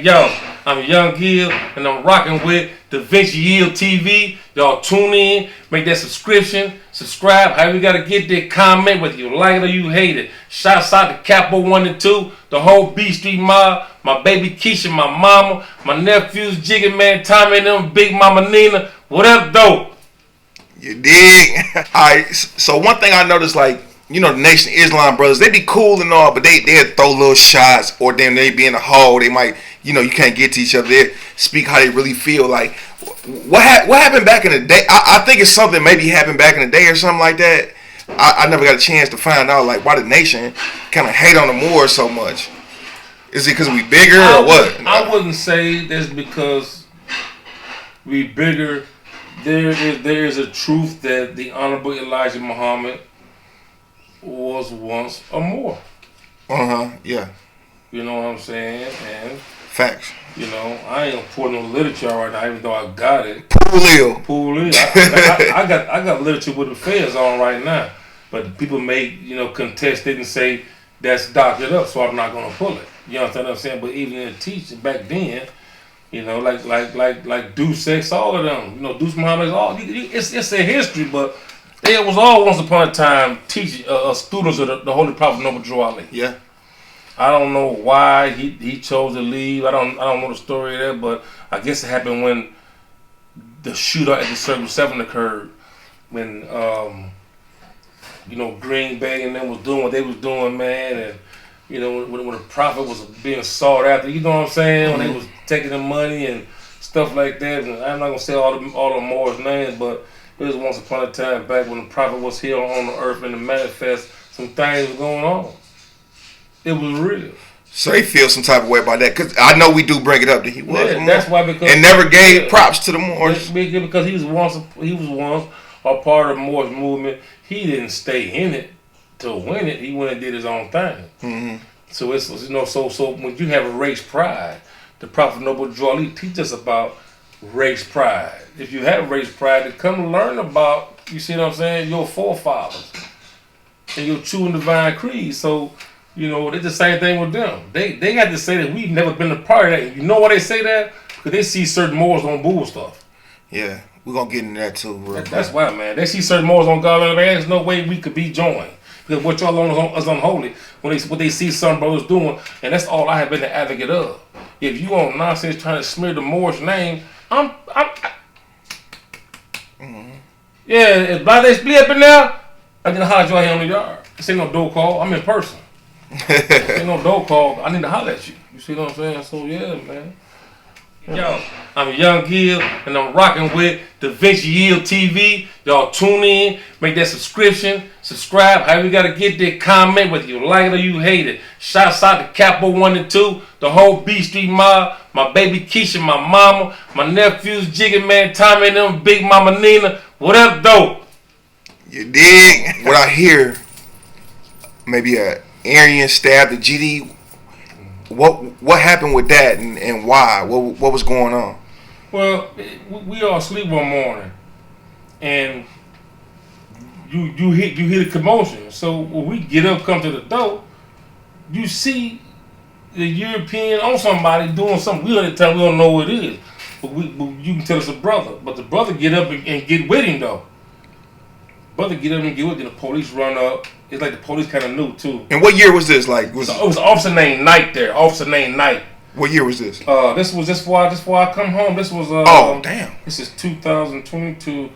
Yo, I'm Young Gil, and I'm rocking with Da Vinci Yield TV. Y'all tune in, make that subscribe. How you gotta get there? Comment whether you like it or you hate it. Shouts out to Capo 1 and 2, the whole B Street mob, my baby Keisha, my mama, my nephews Jiggy Man, Tommy and them, Big Mama Nina. What up, though? You dig? Alright, so one thing I noticed, like, you know, the Nation of Islam brothers, they be cool and all, but they'd throw little shots, or then they be in a hole, they might, you know, you can't get to each other, they speak how they really feel. Like, what happened back in the day? I think it's something maybe happened back in the day or something like that. I never got a chance to find out, like, why the Nation kind of hate on the Moors so much. Is it because we bigger or what? I wouldn't say that's because we bigger. There is a truth that the Honorable Elijah Muhammad was once a Moor. Yeah. You know what I'm saying? And facts. You know, I ain't gonna pour no literature right now, even though I got it. Poolio. I got literature with the feds on right now, but people may, you know, contest it and say that's doctored up, so I'm not gonna pull it. You understand what I'm saying? But even in the teaching back then, you know, like Deuce Sex, all of them, you know, Deuce Muhammad, all it's a history, but it was all once upon a time teaching students of the Holy Prophet Noble Drew Ali. Yeah. I don't know why he chose to leave. I don't know the story of that, but I guess it happened when the shootout at the Circle 7 occurred, when you know, Green Bay and them was doing what they was doing, man, and you know, when the Prophet was being sought after, you know what I'm saying, when they was taking the money and stuff like that. And I'm not gonna say all the Moors' names, but it was once upon a time back when the Prophet was here on the earth and the manifest, some things was going on. It was real. So they feel some type of way about that, because I know we do bring it up that he was a Moor. That's why, because and never gave props to the Moors. Because he was once a part of the Moors movement. He didn't stay in it to win it. He went and did his own thing. Mm-hmm. So it's, you know, so when you have a race pride, the Prophet Noble Drew Ali teach us about race pride. If you have race pride, to come learn about, you see what I'm saying, your forefathers and your true and divine creed. So, you know, it's the same thing with them. They got to say that we've never been a part of that. You know why they say that? Because they see certain Moors on bull stuff. Yeah, we're going to get into that too. That's why, man. They see certain Moors on God, there's no way we could be joined. Because what y'all on is unholy. What they see some brothers doing, and that's all I have been the advocate of. If you on nonsense trying to smear the Moorish name, yeah, if Blase split up in there, I need to holler at you out here on the yard. This ain't no door call. I'm in person. This ain't no door call. I need to holler at you. You see what I'm saying? So yeah, man. Yo, I'm Young Gil, and I'm rocking with Da Vinci Yield TV. Y'all tune in, make that subscribe. How you gotta get there? Comment whether you like it or you hate it. Shouts out to Capo 1 and 2, the whole B Street mob, my baby Keisha, my mama, my nephews Jiggy Man, Tommy and them, Big Mama Nina. What up, though? You dig? What I hear, maybe a Aryan stabbed the GD. What happened with that and why? What was going on? Well, we all sleep one morning, and you hear the commotion. So when we get up, come to the door, you see the European on somebody doing something. We at the time we don't know what it is, but you can tell it's a brother. But the brother get up and get with him though. Brother get up and get with him. The police run up. It's like the police kind of knew too. And what year was this? Like, it was an officer named Knight there. Officer named Knight. What year was this? This was just before I come home. This was oh damn. This is 2022.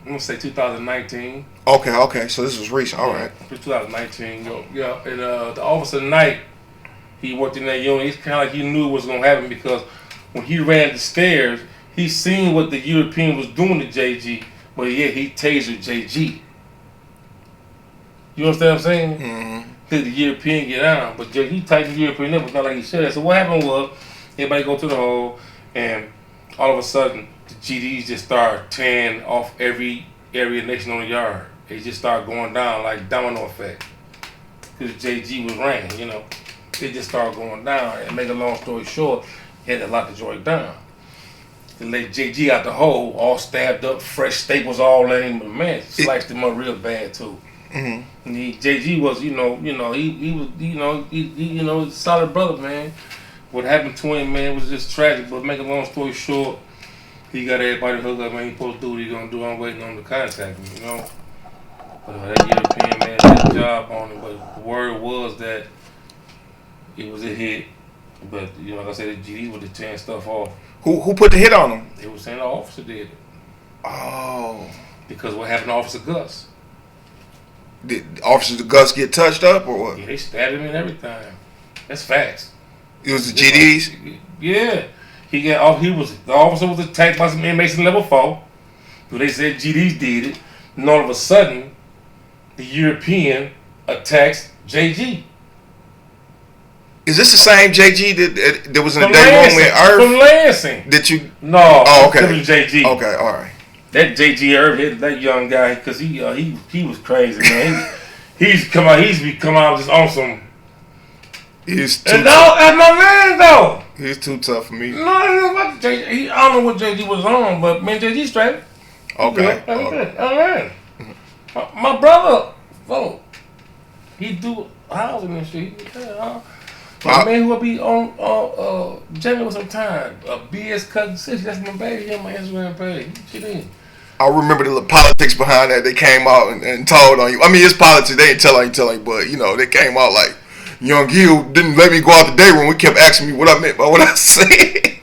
I'm gonna say 2019. Okay. So this was recent. All right. 2019. Yeah. And the officer Knight, he worked in that unit. He's kind of like he knew what was gonna happen, because when he ran the stairs, he seen what the European was doing to JG, but yeah, he tasered JG. You understand what I'm saying? Mm-hmm. Did the European get out? But he tightened the European up, but not like he should have. So what happened was, everybody go to the hole, and all of a sudden, the GDs just start tearing off every area nation on the yard. They just start going down like domino effect. Because JG was ran, you know. They just started going down. And make a long story short, he had to lock the joint down. They let JG out the hole, all stabbed up, fresh staples all in him. But man, sliced him up real bad too. Mm-hmm. JG was, he was, a solid brother, man. What happened to him, man, was just tragic. But make a long story short, he got everybody hooked up, man. He supposed to do what he gonna do. I'm waiting on the contact him, But that European man did a job on it. But the word was that it was a hit. But like I said, the GD was just tearing stuff off. Who put the hit on him? They were saying the officer did it. Oh. Because what happened to Officer Gus? Did Officer Gus get touched up or what? Yeah, they stabbed him and everything. That's facts. It was the GDs? Yeah. The officer was attacked by some inmates in level 4. So they said GDs did it. And all of a sudden, the European attacks JG. Is this the same JG that was in the day room with Irv? From Lansing. Did you? No. Oh, okay. It was JG. Okay, all right. That JG Irv hit that young guy because he was crazy, man. He's come out just on some. He's too and that's my man though. He's too tough for me. No, I don't know what JG was on, but man, JG straight. Okay. All right. My brother, he do housing and shit. My man who will be on Jamie with some time. BS Cousin Six. That's my baby. He on my Instagram page. Shit in. I remember the politics behind that. They came out and told on you. I mean, it's politics. They didn't tell on you, but they came out like Young Gil didn't let me go out the day room. He kept asking me what I meant by what I said.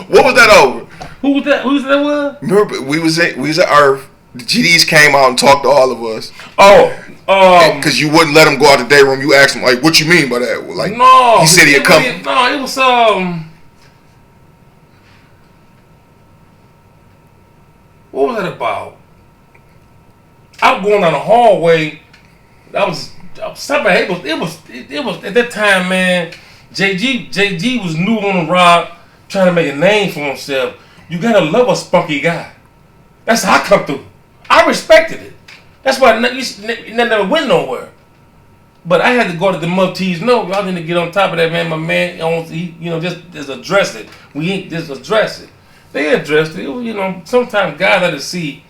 What was that over? Who was that? Who was that? Remember, we was at Earth. The GDs came out and talked to all of us. Because you wouldn't let him go out the day room. You asked him like, "What you mean by that?" Like, no, he said he'd come. No, it was What was that about? I was going down the hallway. I was something. It was at that time, man. JG was new on the rock, trying to make a name for himself. You gotta love a spunky guy. That's how I come through. I respected it. That's why it never went nowhere. But I had to go to the Muftis. No, y'all need to get on top of that, man. My man, just address it. We ain't just address it. They addressed it. Sometimes guys had to see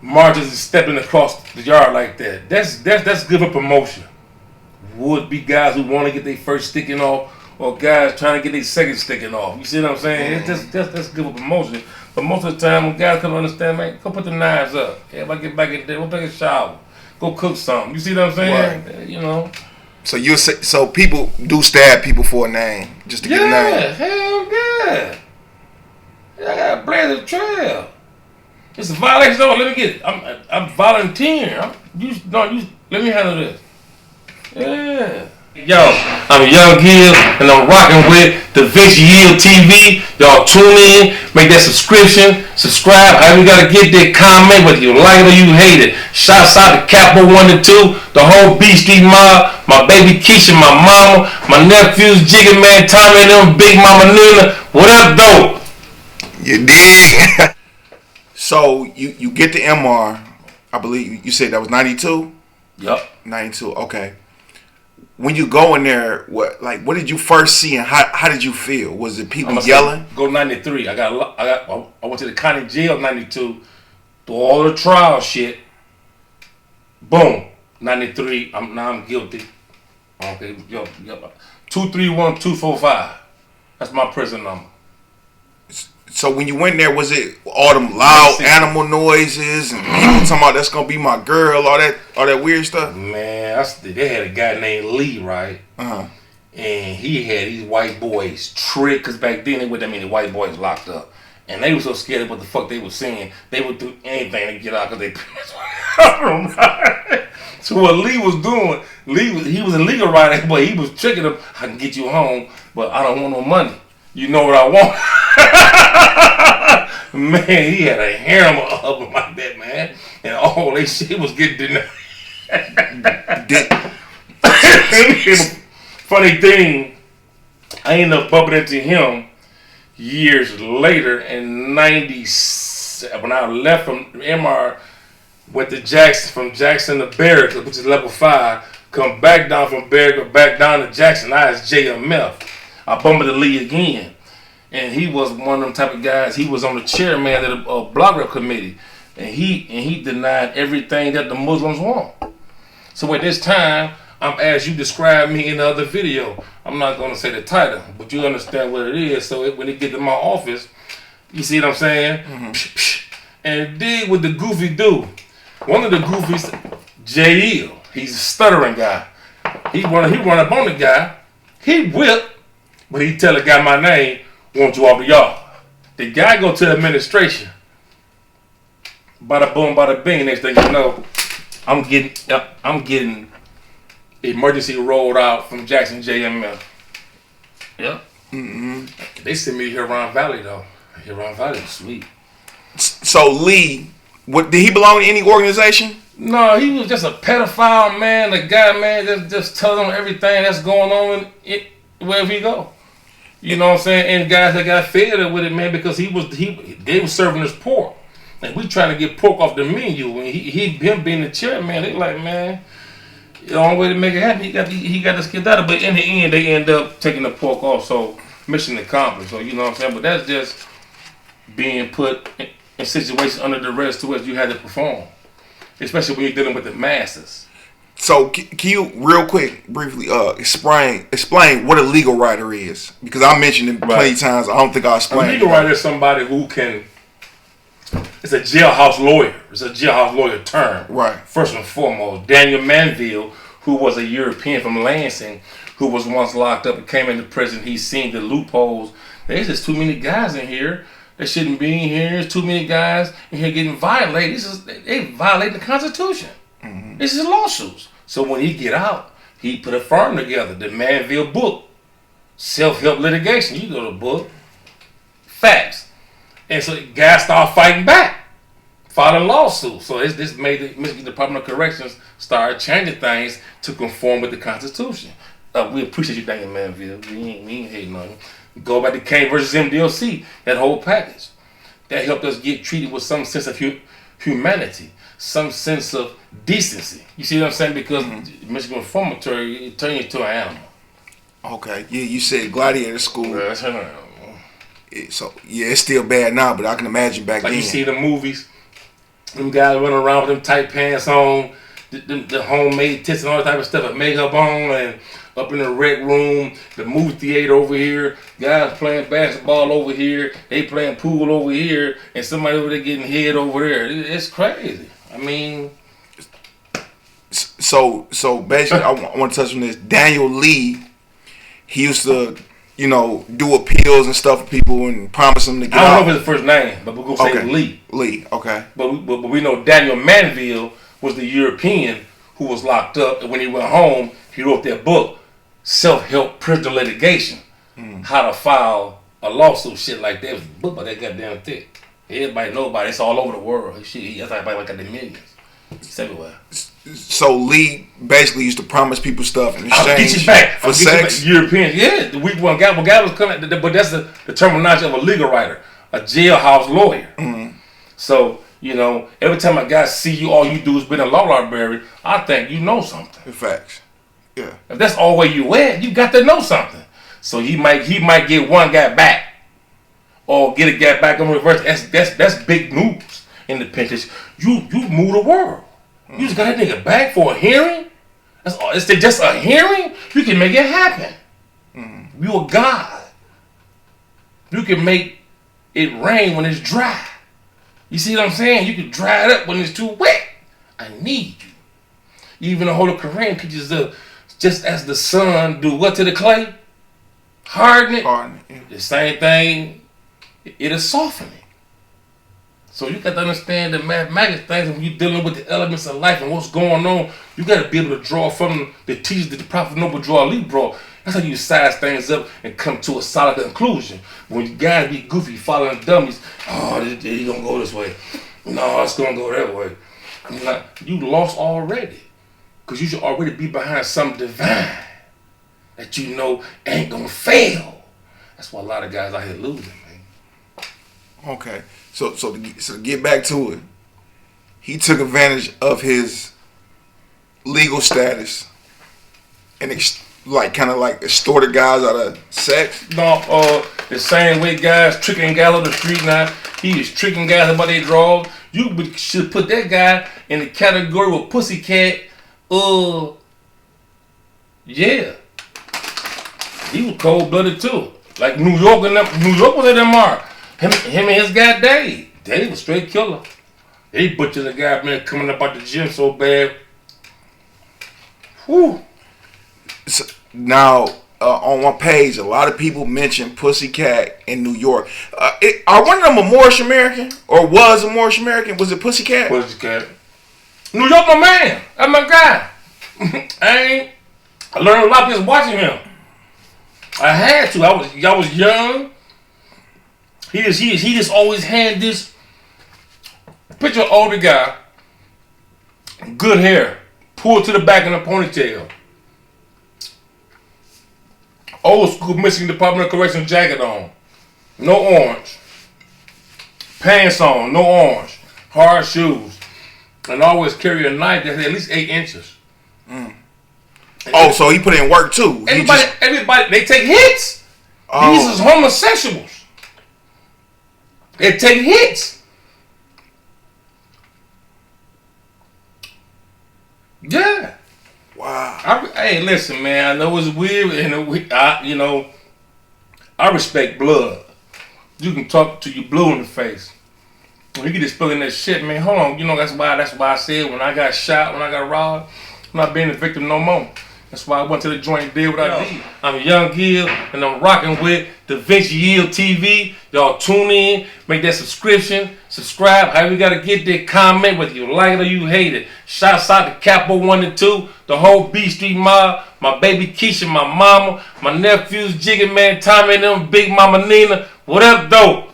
Marjorie stepping across the yard like that. That's good for promotion. Would be guys who want to get their first sticking off, or guys trying to get their second sticking off. You see what I'm saying? That's good for promotion. But most of the time, when guys come to understand, man, go put the knives up. Everybody get back in there. Go take a shower. Go cook something. You see what I'm saying? Right. So people do stab people for a name just to get a name. Yeah, hell yeah. I got a blaze trail. It's a violation. No, let me get it. I'm volunteering. Let me handle this. Yeah. Yo, I'm Young Gil, and I'm rocking with the Vince Yield TV. Y'all tune in, make that subscribe. How you gotta get that comment, whether you like it or you hate it. Shouts out to Capo 1 and 2, the whole B Street mob, my baby Keisha, my mama, my nephews, Jigga Man, Tommy and them, Big Mama Nina. What up, though? You dig? So you get the MR. I believe you said that was 92. Yup. 92. Okay. When you go in there, what did you first see and how did you feel? Was it people yelling? Go 93. I went to the county jail 92. Through all the trial shit. Boom. 93. I'm guilty. Okay. Yo. 231245. That's my prison number. So when you went there, was it all them loud animal noises and people talking about that's gonna be my girl, all that weird stuff? Man, they had a guy named Lee, right? And he had these white boys tricked, because back then they wouldn't have many white boys locked up. And they were so scared of what the fuck they were saying, they would do anything to get out because they So what Lee was doing, he was a legal rider, but he was tricking them. I can get you home, but I don't want no money. You know what I want? Man, he had a hammer of them like that, man. And all they shit was getting denied. Funny thing, I ended up bumping into him years later in 97. When I left from MR, went to Jackson, from Jackson to Barracks, which is level 5. Come back down from Barracks, back down to Jackson. I was JMF. I bumped into Lee again. And he was one of them type of guys. He was on the chairman of the block rep committee. and he denied everything that the Muslims want. So at this time, I'm as you described me in the other video. I'm not going to say the title, but you understand what it is. So when they get to my office, you see what I'm saying? Mm-hmm. And dig with the goofy dude. One of the goofies, J.E.L. He's a stuttering guy. He run up on the guy. He whipped, but he tell the guy my name, want you off the yard. The guy go to the administration. Bada boom, bada bing. Next thing you know, I'm getting emergency rolled out from Jackson JML. Yeah. Mm-hmm. They sent me to Huron Valley though. Huron Valley was sweet. So Lee, did he belong to any organization? No, he was just a pedophile, man. The guy, man, just telling them everything that's going on wherever he go. You know what I'm saying? And guys that got fed up with it, man, because they was serving us pork. And we trying to get pork off the menu. And him being the chairman, they like, man, the only way to make it happen, he got to skid out. But in the end, they end up taking the pork off. So mission accomplished. So you know what I'm saying? But that's just being put in situations under duress to which you had to perform, especially when you're dealing with the masses. So can you real quick, briefly, explain what a legal writer is? Because I mentioned it plenty of times. I don't think I explained. A legal writer is somebody who can. It's a jailhouse lawyer. It's a jailhouse lawyer term. Right. First and foremost, Daniel Manville, who was a European from Lansing, who was once locked up and came into prison. He's seen the loopholes. There's just too many guys in here that shouldn't be in here. There's too many guys in here getting violated. They violate the Constitution. Mm-hmm. This is lawsuits. So when he get out, he put a firm together, the Manville book, self-help litigation. You go to the book, facts. And so guys start fighting back, filing lawsuits. So this made the Michigan Department of Corrections start changing things to conform with the Constitution. We appreciate you, Daniel Manville. We ain't hating nothing. Go back to Kane versus MDLC, that whole package. That helped us get treated with some sense of humanity, some sense of decency. You see what I'm saying? Because Michigan Reformatory, it turned you into an animal. Okay. Yeah, you said Gladiator School. Yeah, that's an animal. So yeah, it's still bad now, but I can imagine back then. Like you see the movies, them guys running around with them tight pants on, the homemade tits and all that type of stuff, and makeup on, and up in the rec room, the movie theater over here, guys playing basketball over here, they playing pool over here, and somebody over there getting head over there. It's crazy. I mean, so basically, I want to touch on this. Daniel Lee, he used to, do appeals and stuff for people and promise them to get out. I don't know if it's the first name, but we're going to say Lee. Lee, okay. But we know Daniel Manville was the European who was locked up, and when he went home, he wrote that book, Self-Help Prisoner Litigation, how to file a lawsuit, shit like that. It was a book about that goddamn thick. Everybody know about it. It's all over the world. Shit, that's everybody like got the millions. It's everywhere. So Lee basically used to promise people stuff in exchange I'll get you back. for sex. Europeans, yeah. The weak one guy was coming, but that's the terminology of a legal writer, a jailhouse lawyer. Mm-hmm. So every time a guy see you, all you do is be in a law library. I think you know something. Facts. Yeah. If that's all where you at, you got to know something. So he might get one guy back, or get a guy back on reverse. That's big news in the penitentiary. You move the world. You just got that nigga back for a hearing? That's all. It's just a hearing? You can make it happen. Mm-hmm. You a God. You can make it rain when it's dry. You see what I'm saying? You can dry it up when it's too wet. I need you. Even the Holy Quran teaches just as the sun do what to the clay? Harden it. Yeah. The same thing, it'll soften it. So you got to understand the mathematics things when you're dealing with the elements of life and what's going on. You got to be able to draw from the teachers that the Prophet Noble draw Ali brought. That's how you size things up and come to a solid conclusion. When you guys be goofy following dummies, he gonna go this way. No, it's gonna go that way. You lost already. Because you should already be behind something divine that you know ain't gonna fail. That's why a lot of guys out here losing, man. Okay. So to get back to it, he took advantage of his legal status and kind of extorted guys out of sex. No, the same way guys tricking guys on the street now. He is tricking guys about their drugs. should put that guy in the category of Pussycat. Yeah, he was cold blooded too. Like New York was at them mark. Him and his guy Dave. Dave was straight killer. They butchered the guy, man, coming up out the gym so bad. Whew. So, now, on one page, a lot of people mention Pussycat in New York. Are one of them a Moorish American? Or was a Moorish American? Was it Pussycat? Pussycat. New York, my man. That's my guy. I learned a lot just watching him. I had to. I was young. He just always had this picture of older guy, good hair, pulled to the back in a ponytail. Old school Michigan Department of Correction jacket on. No orange. Pants on, no orange. Hard shoes. And always carry a knife that's at least 8 inches. Oh, so he put in work too. Everybody, they take hits. Oh. These is homosexuals. They take hits. Yeah. Wow. Hey, listen, man. I know it's weird, and I respect blood. You can talk to you blue in the face. When you get to spilling that shit, man. Hold on. That's why I said when I got shot, when I got robbed, I'm not being a victim no more. That's why I went to the joint deal what I did. I'm Young Gil, and I'm rocking with Da Vinci Yield TV. Y'all tune in, make that subscription, subscribe. How you gotta get there? Comment whether you like it or you hate it. Shouts out to Capo 1 and 2, the whole B Street mob, my baby Keisha, my mama, my nephews Jiggy Man, Tommy and them, Big Mama Nina. What up, though?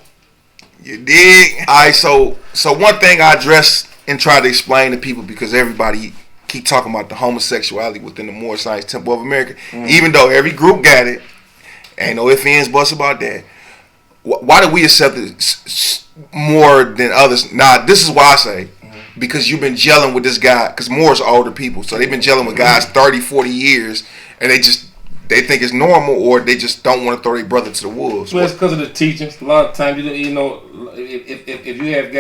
You dig? Alright, so one thing I address and try to explain to people, because everybody keep talking about the homosexuality within the Moorish Science Temple of America, even though every group got it, ain't no ifs, ands, buts about that. Why do we accept it more than others? Nah, this is why I say, because you've been gelling with this guy, because Moors are older people, so they've been gelling with guys 30, 40 years, and they think it's normal, or they just don't want to throw their brother to the wolves. Well, it's because of the teachings. A lot of times, if you have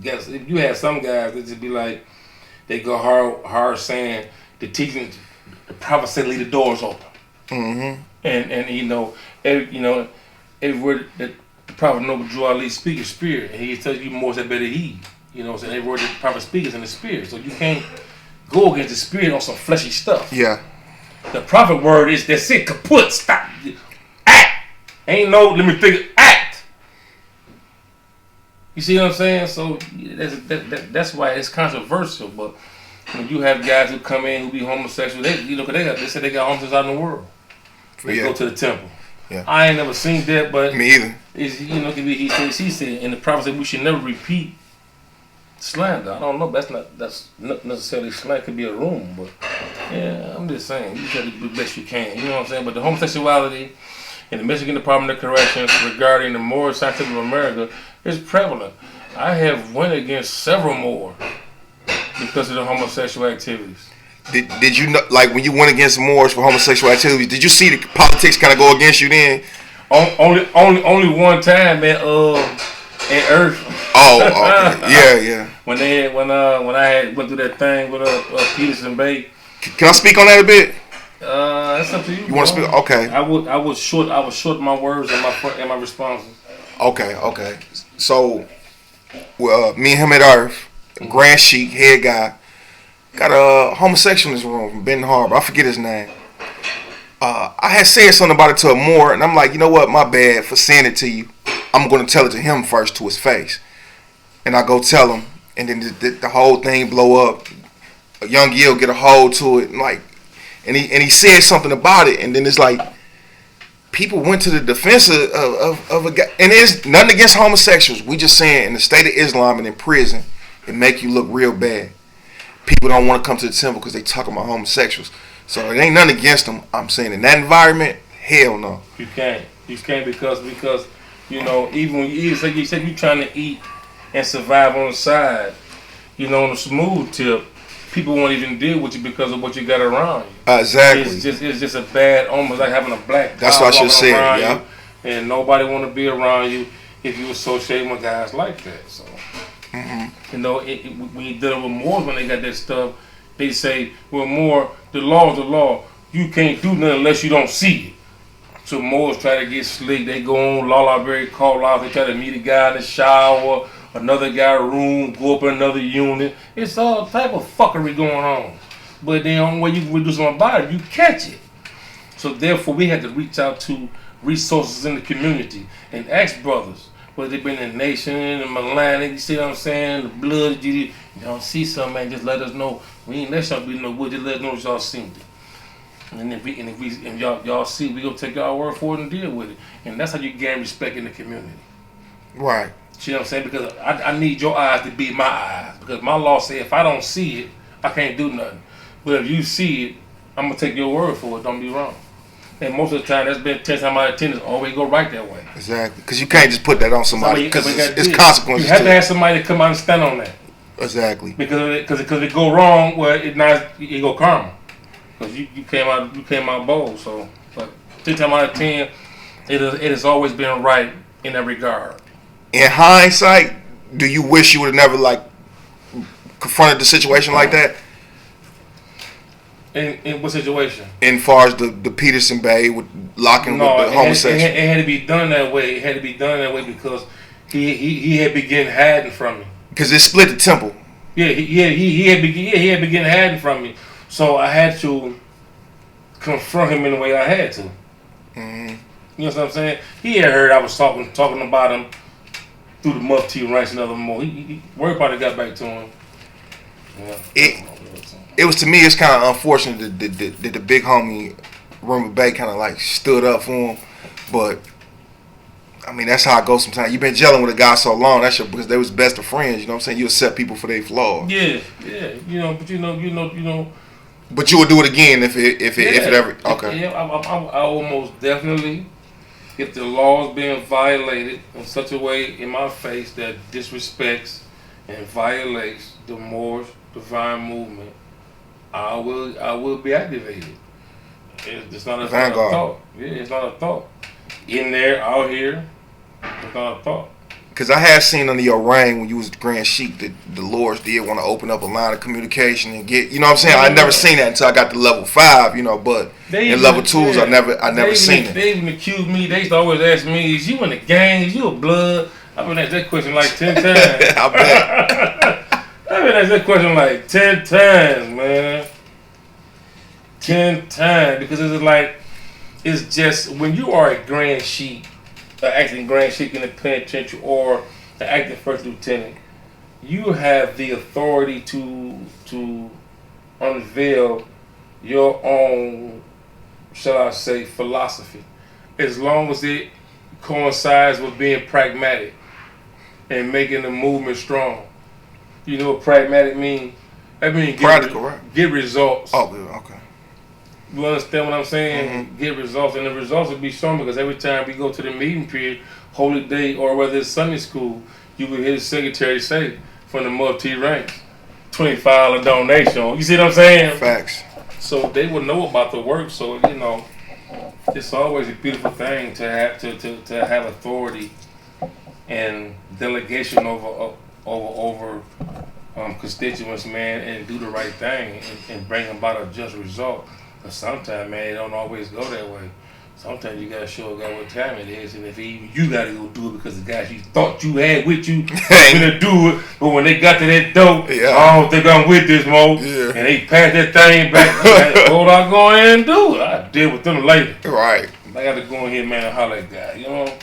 if you have some guys that just be like, they go hard saying the teachings, the prophet said leave the doors open. Mm-hmm. And every word that the prophet Noble Drew Ali speaks is spirit, and he tells you more said better heed. So every word that the prophet speaks is in the spirit. So you can't go against the spirit on some fleshy stuff. Yeah. The prophet word is that's it, kaput, stop. Act. Ain't no, let me think, act. You see what I'm saying? So that's why it's controversial. But when you have guys who come in who be homosexual, they said they got homeless out in the world. They go to the temple. Yeah. I ain't never seen that, but me either. He said, and the prophet said we should never repeat slander. I don't know. That's not necessarily slander. It could be a room, but yeah, I'm just saying you got to do the best you can. You know what I'm saying? But the homosexuality in the Michigan Department of Corrections regarding the Moorish Science of America is prevalent. I have went against several more because of the homosexual activities. Did you know, like when you went against Moors for homosexual activities, did you see the politics kind of go against you then? Only one time, man. In Earth. Oh, okay. Yeah. When I had went through that thing with Peterson Bay. Can I speak on that a bit? That's up to you. You want to speak? Okay. I was short my words and my responses. Okay. So, me and him at Earth, Grand Sheik, head guy, got a homosexual in his room from Benton Harbor. I forget his name. I had said something about it to a Moor, and I'm like, you know what? My bad for saying it to you. I'm going to tell it to him first to his face. And I go tell him, and then the whole thing blow up. A Young Gil get a hold to it, and he said something about it, and then it's like people went to the defense of a guy, and it's nothing against homosexuals. We just saying in the state of Islam and in prison, it make you look real bad. People don't want to come to the temple because they talking about homosexuals. So it ain't nothing against them. I'm saying in that environment, hell no. You can't because even when you said you trying to eat and survive on the side, on the smooth tip, people won't even deal with you because of what you got around you. Exactly. It's just a bad, almost like having a black. That's what I should say. Yeah. And nobody want to be around you if you associate with guys like that. So. Mm-hmm. You know, when you dealing with Moors, when they got that stuff, they say, well, more, the law's the law. You can't do nothing unless you don't see it. So Moors try to get slick. They go on La Berry call out. They try to meet a guy in the shower, another guy room, go up in another unit. It's all type of fuckery going on. But the only way you can do something about it, you catch it. So therefore, we had to reach out to resources in the community and ask brothers, whether they been in the Nation, in Milan, you see what I'm saying, the Blood, you don't see something, man, just let us know. We ain't let y'all be no wood, just let us know what y'all seen it. And if y'all see, we gonna take y'all word for it and deal with it. And that's how you gain respect in the community. Right. See what I'm saying? Because I need your eyes to be my eyes. Because my law says if I don't see it, I can't do nothing. But if you see it, I'm gonna take your word for it. Don't be wrong. And most of the time, that's been 10 times out of 10, it's always go right that way. Exactly. Because you can't just put that on somebody. Because it's consequences. You have to have somebody to come out and stand on that. Exactly. Because it go wrong, well, it go karma. Because you came out bold. So, but 10 times out of 10, it has always been right in that regard. In hindsight, do you wish you would have never confronted the situation like that? In what situation? In far as the Peterson Bay with locking with the homosexual. It had to be done that way. It had to be done that way because he had begun hiding from me. Because it split the temple. Yeah, he had begun hiding from me. So I had to confront him in the way I had to. Mm-hmm. You know what I'm saying? He had heard I was talking about him through the Mufti ranks and other more. Word probably got back to him. Yeah. It was, to me, it's kind of unfortunate that the big homie Rumor Bay kind of stood up for him, but I mean that's how it goes sometimes. You've been gelling with a guy so long, because they was best of friends. You know what I'm saying? You accept people for their flaws. Yeah. But you would do it again if it ever. Okay. Yeah, I almost definitely. If the law is being violated in such a way in my face that disrespects and violates the Moors divine movement, I will be activated. It's not a thought. Yeah, it's not a thought. In there, out here, it's not a thought. Because I have seen under your reign when you was the Grand Sheik that the Lords did want to open up a line of communication and get, you know what I'm saying? I never seen that until I got to level 5, but in level 2s I never seen it. They even accused me. They used to always ask me, "Is you in the gang? Is you a blood?" I've been asked that question like 10 times. I bet. I've been asked that question like 10 times, man. 10 times, because it's just when you are a Grand Sheik, acting Grand Sheik in the penitentiary, or the acting first lieutenant, you have the authority to unveil your own, shall I say, philosophy, as long as it coincides with being pragmatic and making the movement strong. You know what pragmatic means? That means practical, right? Get results. Oh, good. Okay. You understand what I'm saying? Mm-hmm. Get results, and the results will be shown because every time we go to the meeting period, Holy Day, or whether it's Sunday school, you will hear the secretary say from the Mufti ranks, $25 donation. You see what I'm saying? Facts. So they will know about the work. So it's always a beautiful thing to have authority and delegation over constituents, man, and do the right thing and bring about a just result. But sometimes, man, it don't always go that way. Sometimes you gotta show a guy what time it is, and if you gotta go do it because the guys you thought you had with you gonna do it, but when they got to that dope, I don't think I'm with this, Mo. Yeah. And they passed that thing back. Hold on, go ahead and do it. I deal with them later. Right. I gotta go in here, man, and holler at that guy,